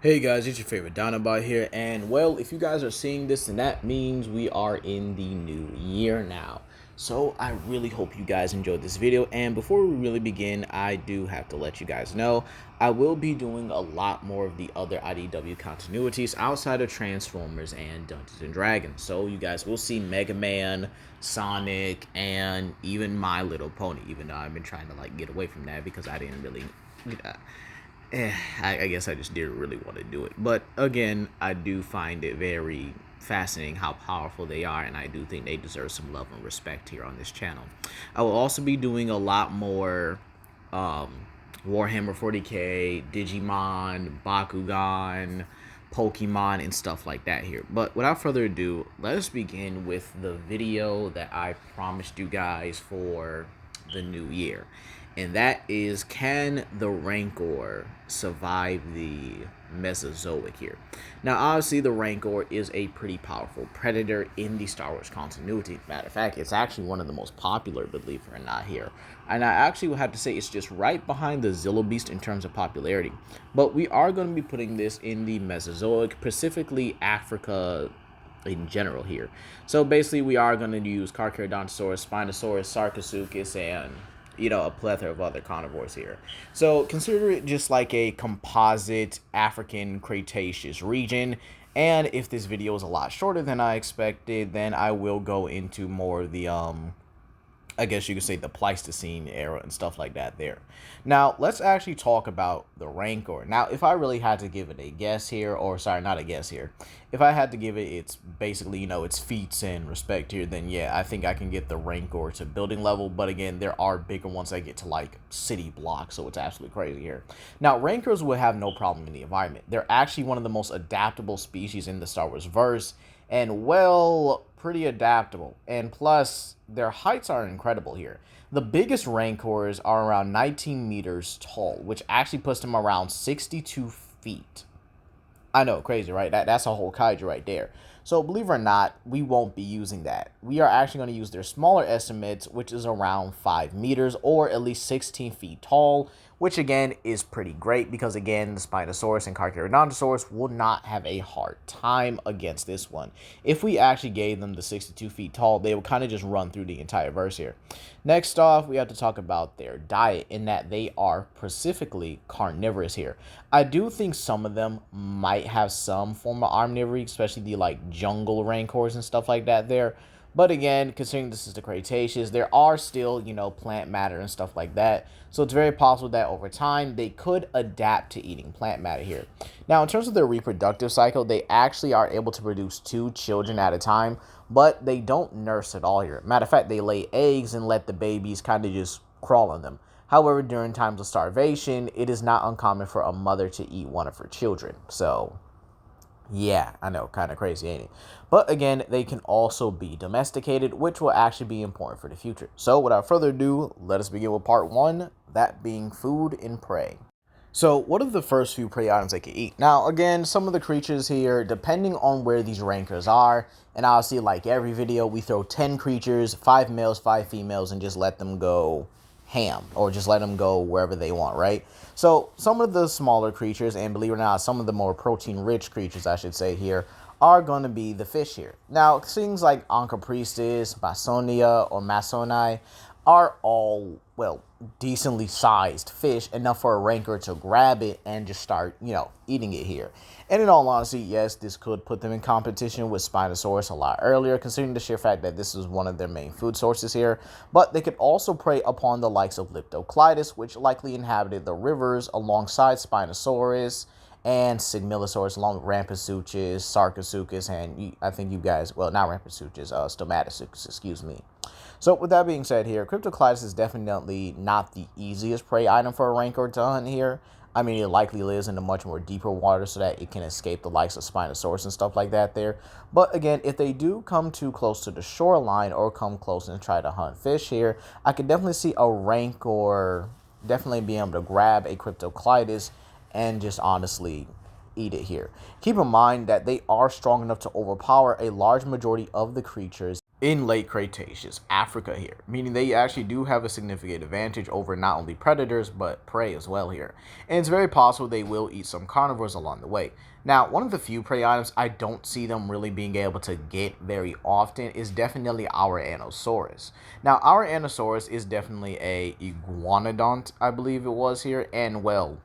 Hey guys, it's your favorite Dinobot here, and well, if you guys are seeing this, then that means we are in the new year now. So I really hope you guys enjoyed this video, and before we really begin, I do have to let you guys know I will be doing a lot more of the other IDW continuities outside of Transformers and Dungeons and Dragons. So you guys will see Mega Man, Sonic, and even My Little Pony, even though I've been trying to get away from that because I didn't really I guess I just didn't really want to do it. But again, I do find it very fascinating how powerful they are, and I do think they deserve some love and respect here on this channel. I will also be doing a lot more Warhammer 40k, Digimon, Bakugan, Pokemon, and stuff like that here. But without further ado, let us begin with the video that I promised you guys for the new year. And that is, can the Rancor survive the Mesozoic here? Now, obviously, the Rancor is a pretty powerful predator in the Star Wars continuity. Matter of fact, it's actually one of the most popular, believe it or not, here. And I actually would have to say it's just right behind the Zillo Beast in terms of popularity. But we are going to be putting this in the Mesozoic, specifically Africa in general here. So basically, we are going to use Carcharodontosaurus, Spinosaurus, Sarcosuchus, and a plethora of other carnivores here. So consider it just like a composite African Cretaceous region. And if this video is a lot shorter than I expected, then I will go into more of the I guess you could say the Pleistocene era and stuff like that there. Now, let's actually talk about the Rancor. Now, if I really had to give it a guess here, or sorry, not a guess here. If I had to give it its basically, its feats and respect here, then yeah, I think I can get the Rancor to building level. But again, there are bigger ones that get to like city blocks, so it's absolutely crazy here. Now, Rancors will have no problem in the environment. They're actually one of the most adaptable species in the Star Wars verse. And well, pretty adaptable. And plus, their heights are incredible here. The biggest Rancors are around 19 meters tall, which actually puts them around 62 feet. I know, crazy, right? That's a whole kaiju right there. So believe it or not, we won't be using that. We are actually going to use their smaller estimates, which is around 5 meters or at least 16 feet tall, which again is pretty great because again, the Spinosaurus and Carcharodontosaurus will not have a hard time against this one. If we actually gave them the 62 feet tall, they would kind of just run through the entire verse here. Next off, we have to talk about their diet in that they are specifically carnivorous here. I do think some of them might have some form of omnivory, especially the like jungle Rancors and stuff like that there. But again, considering this is the Cretaceous, there are still, plant matter and stuff like that. So it's very possible that over time, they could adapt to eating plant matter here. Now, in terms of their reproductive cycle, they actually are able to produce 2 children at a time, but they don't nurse at all here. Matter of fact, they lay eggs and let the babies kind of just crawl on them. However, during times of starvation, it is not uncommon for a mother to eat one of her children. So yeah, I know, kind of crazy, ain't it? But again, they can also be domesticated, which will actually be important for the future. So without further ado, let us begin with part 1, that being food and prey. So what are the first few prey items they can eat? Now, again, some of the creatures here, depending on where these Rancors are, and obviously like every video, we throw 10 creatures, 5 males, 5 females, and just let them go ham, or just let them go wherever they want, right? So some of the smaller creatures, and believe it or not, some of the more protein rich creatures, I should say here, are going to be the fish here. Now, things like Onchopriestis, Masonia, or Masoni are all, well, decently sized fish, enough for a Rancor to grab it and just start, eating it here. And in all honesty, yes, this could put them in competition with Spinosaurus a lot earlier, considering the sheer fact that this is one of their main food sources here. But they could also prey upon the likes of Leptocleidos, which likely inhabited the rivers alongside Spinosaurus and Sigmilosaurus, along with Rampasuchus, Sarcosuchus, and I think you guys, well, not Rampasuchus, Stomatosuchus, excuse me. So with that being said here, Cryptocleidos is definitely not the easiest prey item for a Rancor to hunt here. I mean, it likely lives in a much more deeper water so that it can escape the likes of Spinosaurus and stuff like that there. But again, if they do come too close to the shoreline or come close and try to hunt fish here, I could definitely see a Rancor definitely being able to grab a Cryptocleidos and just honestly eat it here. Keep in mind that they are strong enough to overpower a large majority of the creatures in late Cretaceous, Africa here, meaning they actually do have a significant advantage over not only predators but prey as well here. And it's very possible they will eat some carnivores along the way. Now, one of the few prey items I don't see them really being able to get very often is definitely our Anosaurus. Now, our Anosaurus is definitely a iguanodont, I believe it was here, and well,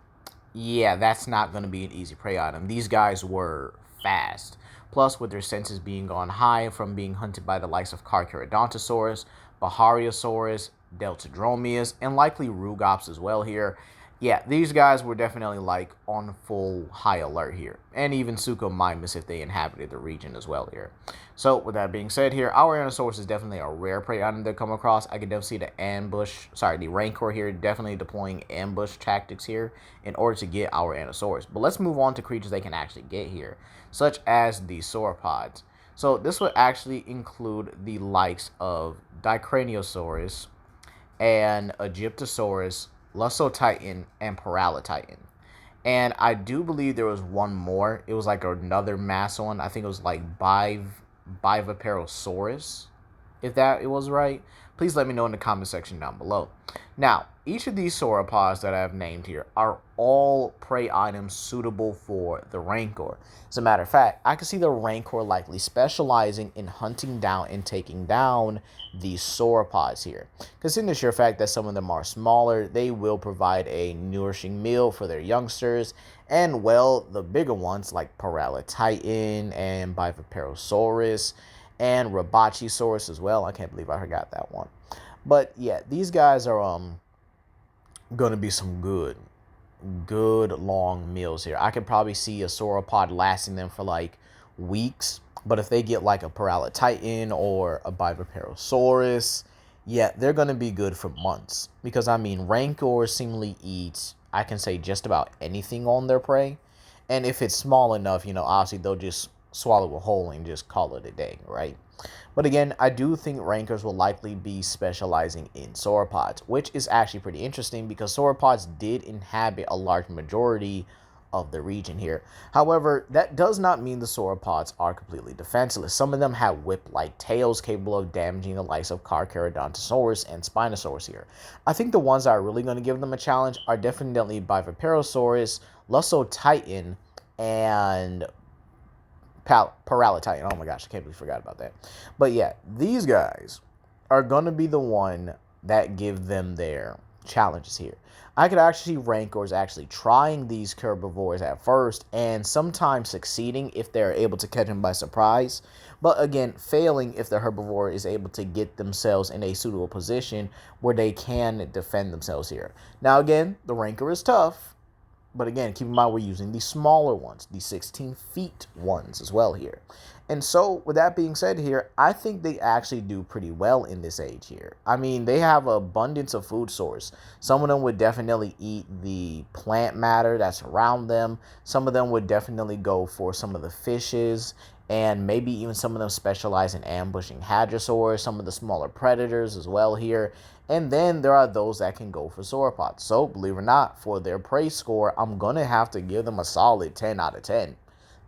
yeah, that's not going to be an easy prey item. These guys were fast. Plus, with their senses being on high from being hunted by the likes of Carcharodontosaurus, Bahariosaurus, Deltadromeus, and likely Rugops as well here. Yeah, these guys were definitely like on full high alert here. And even Suchomimus if they inhabited the region as well here. So, with that being said here, our Tyrannosaurus is definitely a rare prey item to come across. I can definitely see the Rancor here definitely deploying ambush tactics here in order to get our Tyrannosaurus. But let's move on to creatures they can actually get here, such as the sauropods. So this would actually include the likes of Dicraniosaurus and Egyptosaurus, Lussotitan, and Paralotitan. And I do believe there was one more. It was like another mass one. I think it was like Biviparosaurus, if that it was right. Please let me know in the comment section down below. Now, each of these sauropods that I have named here are all prey items suitable for the Rancor. As a matter of fact, I can see the Rancor likely specializing in hunting down and taking down these sauropods here. Considering the sheer fact that some of them are smaller, they will provide a nourishing meal for their youngsters. And well, the bigger ones like Paralotitan and Biviparosaurus and Rabachisaurus as well. I can't believe I forgot that one. But yeah, these guys are gonna be some good long meals here. I could probably see a sauropod lasting them for like weeks. But if they get like a Paralotitan or a Biviparosaurus, yeah, they're gonna be good for months. Because I mean, Rancors seemingly eat, I can say, just about anything on their prey. And if it's small enough, obviously they'll just swallow a whole and just call it a day, right? But again, I do think Rancors will likely be specializing in sauropods, which is actually pretty interesting because sauropods did inhabit a large majority of the region here. However, that does not mean the sauropods are completely defenseless. Some of them have whip-like tails capable of damaging the likes of Carcharodontosaurus and Spinosaurus here. I think the ones that are really going to give them a challenge are definitely Biviparosaurus, Lussotitan, and Paralotitan. Oh my gosh, I can't believe I forgot about that. But yeah, these guys are going to be the one that give them their challenges here. I could actually see Rancors actually trying these herbivores at first and sometimes succeeding if they're able to catch them by surprise. But again, failing if the herbivore is able to get themselves in a suitable position where they can defend themselves here. Now again, the Rancor is tough. But again, keep in mind we're using the smaller ones, the 16 feet ones as well here. And so, with that being said here, I think they actually do pretty well in this age here. I mean, they have an abundance of food source. Some of them would definitely eat the plant matter that's around them. Some of them would definitely go for some of the fishes. And maybe even some of them specialize in ambushing hadrosaurs, some of the smaller predators as well here. And then there are those that can go for sauropods. So, believe it or not, for their prey score, I'm going to have to give them a solid 10 out of 10.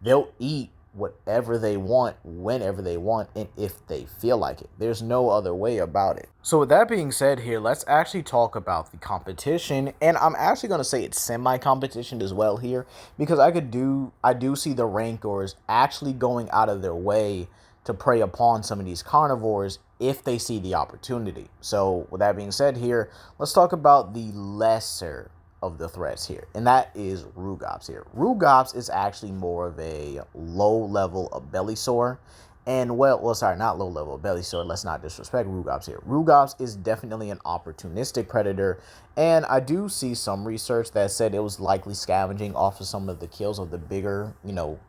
They'll eat whatever they want, whenever they want, and if they feel like it. There's no other way about it. So with that being said here, let's actually talk about the competition. And I'm actually going to say it's semi-competition as well here. Because I do see the Rancors actually going out of their way to prey upon some of these carnivores if they see the opportunity. So with that being said here, let's talk about the lesser of the threats here, and that is Rugops here. Rugops is actually more of a low level of Bellisaur, and sorry, not low level of Bellisaur. Let's not disrespect Rugops here. Rugops is definitely an opportunistic predator, and I do see some research that said it was likely scavenging off of some of the kills of the bigger,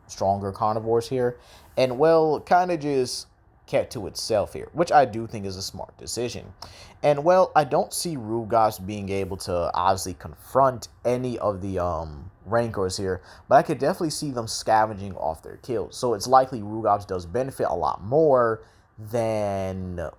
stronger carnivores here, and kind of just kept to itself here, which I do think is a smart decision. And I don't see Rugops being able to obviously confront any of the Rancors here, but I could definitely see them scavenging off their kills. So it's likely Rugops does benefit a lot more than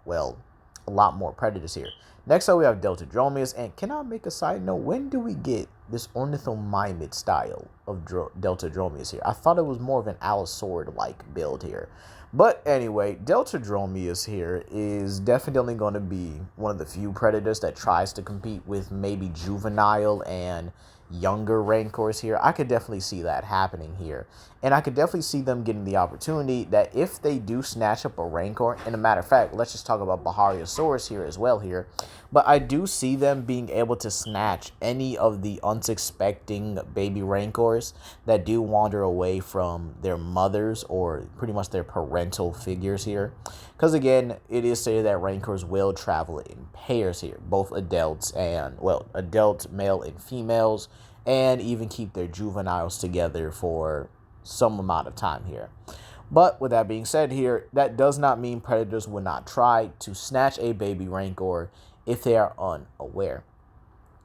a lot more predators here. Next up, we have Deltadromeus. And can I make a side note? When do we get this ornithomimid style of Deltadromeus here? I thought it was more of an Allosaurus-like build here. But anyway, Deltadromeus here is definitely going to be one of the few predators that tries to compete with maybe juvenile and younger Rancors here. I could definitely see that happening here. And I could definitely see them getting the opportunity that if they do snatch up a Rancor, and a matter of fact, let's just talk about Bahariosaurus here as well here. But I do see them being able to snatch any of the unsuspecting baby Rancors that do wander away from their mothers or pretty much their parental figures here. Because again, it is stated that Rancors will travel in pairs here, both adults and, well, adult male and females, and even keep their juveniles together for some amount of time here. But with that being said here, that does not mean predators would not try to snatch a baby Rancor if they are unaware.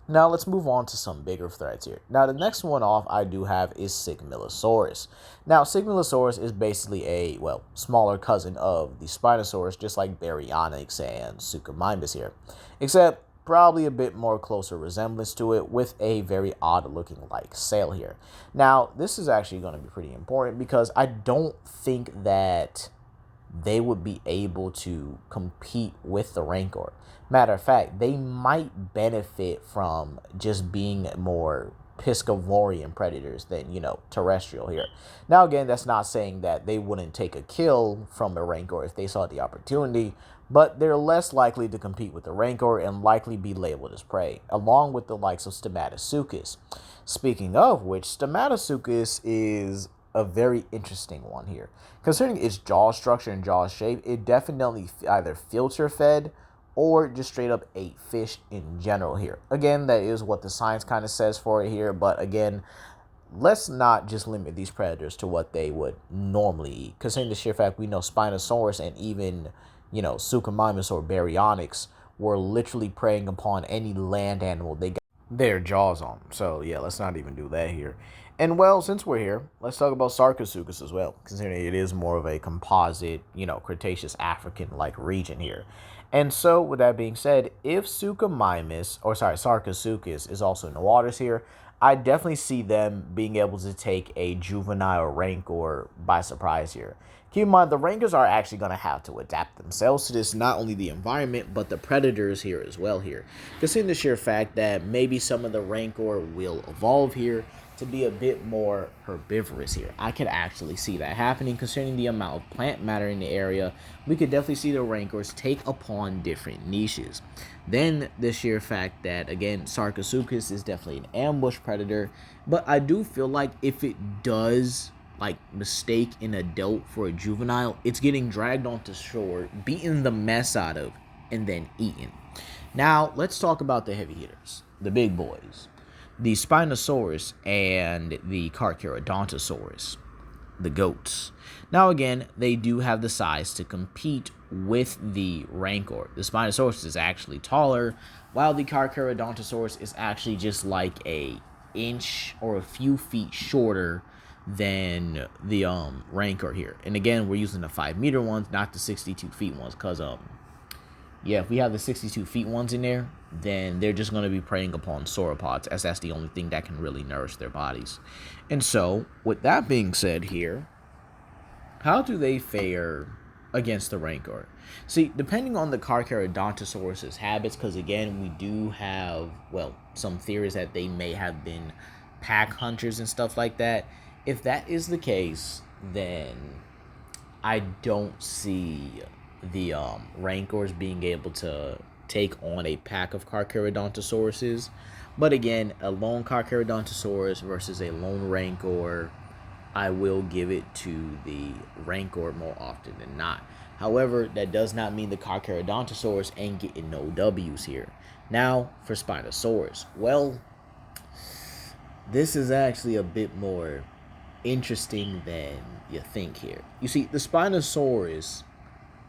Now let's move on to some bigger threats here. Now the next one off I do have is Sigmilosaurus. Now Sigmilosaurus is basically a, well, smaller cousin of the Spinosaurus, just like Baryonyx and Suchomimus here. Except probably a bit more closer resemblance to it with a very odd looking like sail here. Now this is actually going to be pretty important because I don't think that they would be able to compete with the Rancor. Matter of fact, they might benefit from just being more piscivorian predators than, terrestrial here. Now, again, that's not saying that they wouldn't take a kill from a Rancor if they saw the opportunity, but they're less likely to compete with the Rancor and likely be labeled as prey, along with the likes of Stomatosuchus. Speaking of which, Stomatosuchus is a very interesting one here. Considering its jaw structure and jaw shape, it definitely either filter fed or just straight up ate fish in general here. Again, that is what the science kind of says for it here, but again, let's not just limit these predators to what they would normally eat. Considering the sheer fact we know Spinosaurus and even, Suchomimus or Baryonyx were literally preying upon any land animal they got their jaws on. So yeah, let's not even do that here. And well, since we're here, let's talk about Sarcosuchus as well, considering it is more of a composite, Cretaceous African-like region here. And so, with that being said, if Sarcosuchus is also in the waters here, I definitely see them being able to take a juvenile Rancor by surprise here. Keep in mind, the Rancors are actually going to have to adapt themselves to this, not only the environment, but the predators here as well here. Considering the sheer fact that maybe some of the Rancor will evolve here to be a bit more herbivorous here. I could actually see that happening considering the amount of plant matter in the area. We could definitely see the Rancors take upon different niches. Then the sheer fact that, again, Sarcosuchus is definitely an ambush predator, but I do feel like if it does mistake an adult for a juvenile, it's getting dragged onto shore, beaten the mess out of, and then eaten. Now let's talk about the heavy hitters, the big boys. The Spinosaurus and the Carcharodontosaurus, the goats. Now again, they do have the size to compete with the Rancor. The Spinosaurus is actually taller, while the Carcharodontosaurus is actually just like a inch or a few feet shorter than the Rancor here. And again, we're using the 5-meter ones, not the 62 feet ones, because if we have the 62 feet ones in there, then they're just going to be preying upon sauropods, as that's the only thing that can really nourish their bodies. And so, with that being said here, how do they fare against the Rancor? See, depending on the Carcharodontosaurus' habits, because again, we do have, some theories that they may have been pack hunters and stuff like that. If that is the case, then I don't see the Rancors being able to take on a pack of Carcharodontosauruses. But again, a lone Carcharodontosaurus versus a lone Rancor, I will give it to the Rancor more often than not. However, that does not mean the Carcharodontosaurus ain't getting no W's here. Now, for Spinosaurus. Well, this is actually a bit more interesting than you think here. You see, the Spinosaurus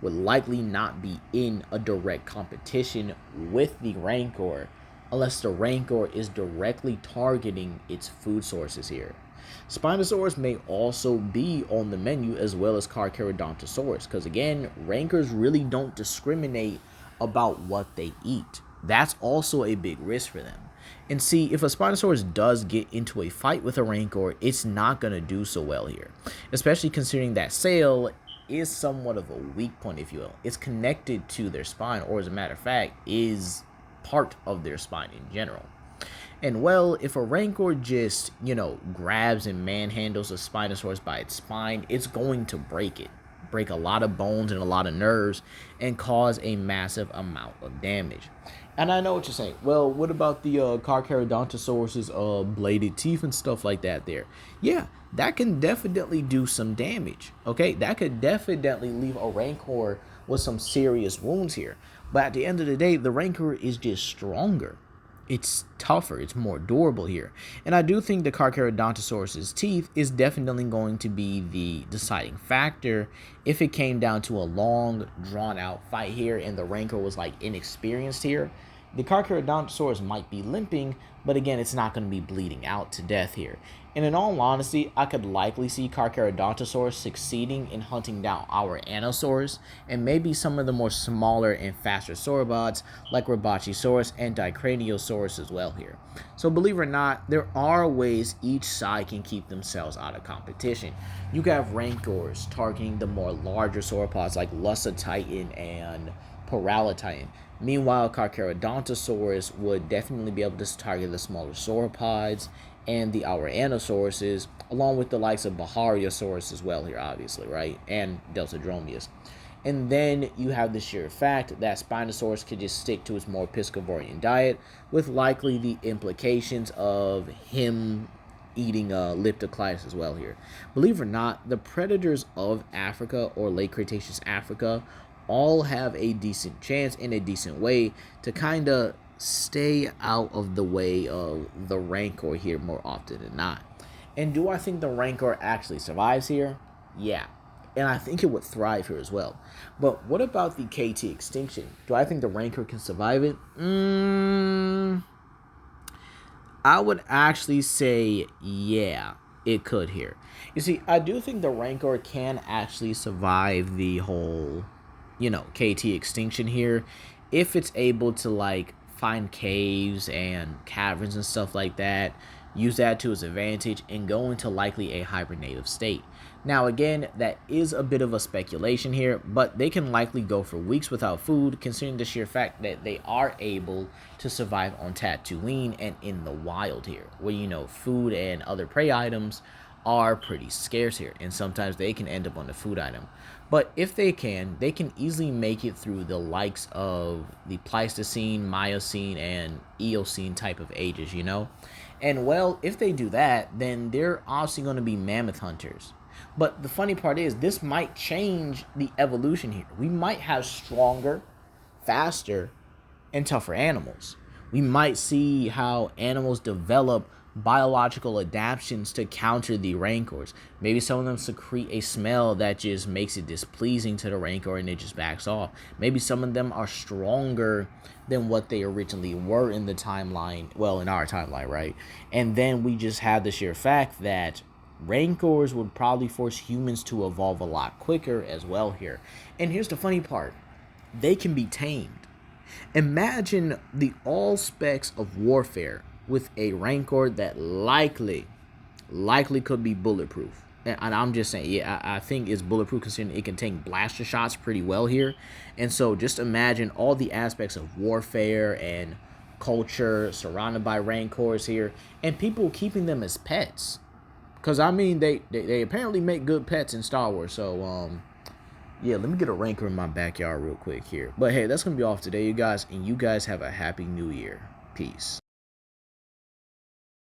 would likely not be in a direct competition with the Rancor unless the Rancor is directly targeting its food sources here. Spinosaurus may also be on the menu as well as Carcharodontosaurus, because again, Rancors really don't discriminate about what they eat. That's also a big risk for them. And see, if a Spinosaurus does get into a fight with a Rancor, it's not going to do so well here. Especially considering that sail is somewhat of a weak point, if you will. It's connected to their spine, or as a matter of fact, is part of their spine in general. And well, if a Rancor just, grabs and manhandles a Spinosaurus by its spine, it's going to break it. Break a lot of bones and a lot of nerves and cause a massive amount of damage. And I know what you're saying. Well, what about the Carcharodontosaurus's bladed teeth and stuff like that there? Yeah, that can definitely do some damage. Okay, that could definitely leave a Rancor with some serious wounds here. But at the end of the day, the Rancor is just stronger. It's tougher, it's more durable here. And I do think the Carcharodontosaurus's teeth is definitely going to be the deciding factor if it came down to a long, drawn-out fight here and the Rancor was, inexperienced here. The Carcharodontosaurus might be limping, but again, it's not going to be bleeding out to death here. And in all honesty, I could likely see Carcharodontosaurus succeeding in hunting down our Ankylosaurus and maybe some of the more smaller and faster sauropods like Rabachisaurus and Dicraniosaurus as well here. So believe it or not, there are ways each side can keep themselves out of competition. You can have Rancors targeting the more larger sauropods like Lussotitan and Paralotitan. Meanwhile, Carcharodontosaurus would definitely be able to target the smaller sauropods and the Ankylosaurus, along with the likes of Bahariosaurus as well here, obviously, right? And Deltadromeus. And then you have the sheer fact that Spinosaurus could just stick to its more piscivorian diet, with likely the implications of him eating Leptoclitus as well here. Believe it or not, the predators of Africa or late Cretaceous Africa all have a decent chance in a decent way to kind of stay out of the way of the Rancor here more often than not. And do I think the Rancor actually survives here? Yeah. And I think it would thrive here as well. But what about the KT extinction? Do I think the Rancor can survive it? I would actually say, yeah, it could here. You see, I do think the Rancor can actually survive the whole, KT extinction here if it's able to, find caves and caverns and stuff like that, use that to its advantage, and go into likely a hibernative state. Now again, that is a bit of a speculation here, but they can likely go for weeks without food, considering the sheer fact that they are able to survive on Tatooine and in the wild here, where food and other prey items are pretty scarce here, and sometimes they can end up on the food item. But if they can easily make it through the likes of the Pleistocene, Miocene, and Eocene type of ages, And well, if they do that, then they're obviously going to be mammoth hunters. But the funny part is, this might change the evolution here. We might have stronger, faster, and tougher animals. We might see how animals develop biological adaptations to counter the Rancors. Maybe some of them secrete a smell that just makes it displeasing to the Rancor and it just backs off. Maybe some of them are stronger than what they originally were in the timeline, well, in our timeline, right? And then we just have the sheer fact that Rancors would probably force humans to evolve a lot quicker as well here. And here's the funny part. They can be tamed. Imagine the all specs of warfare with a Rancor that likely could be bulletproof. And I'm just saying, yeah, I think it's bulletproof considering it can take blaster shots pretty well here. And so just imagine all the aspects of warfare and culture surrounded by Rancors here, and people keeping them as pets. Because, they apparently make good pets in Star Wars. So, yeah, let me get a Rancor in my backyard real quick here. But, hey, that's going to be all for today, you guys. And you guys have a happy new year. Peace.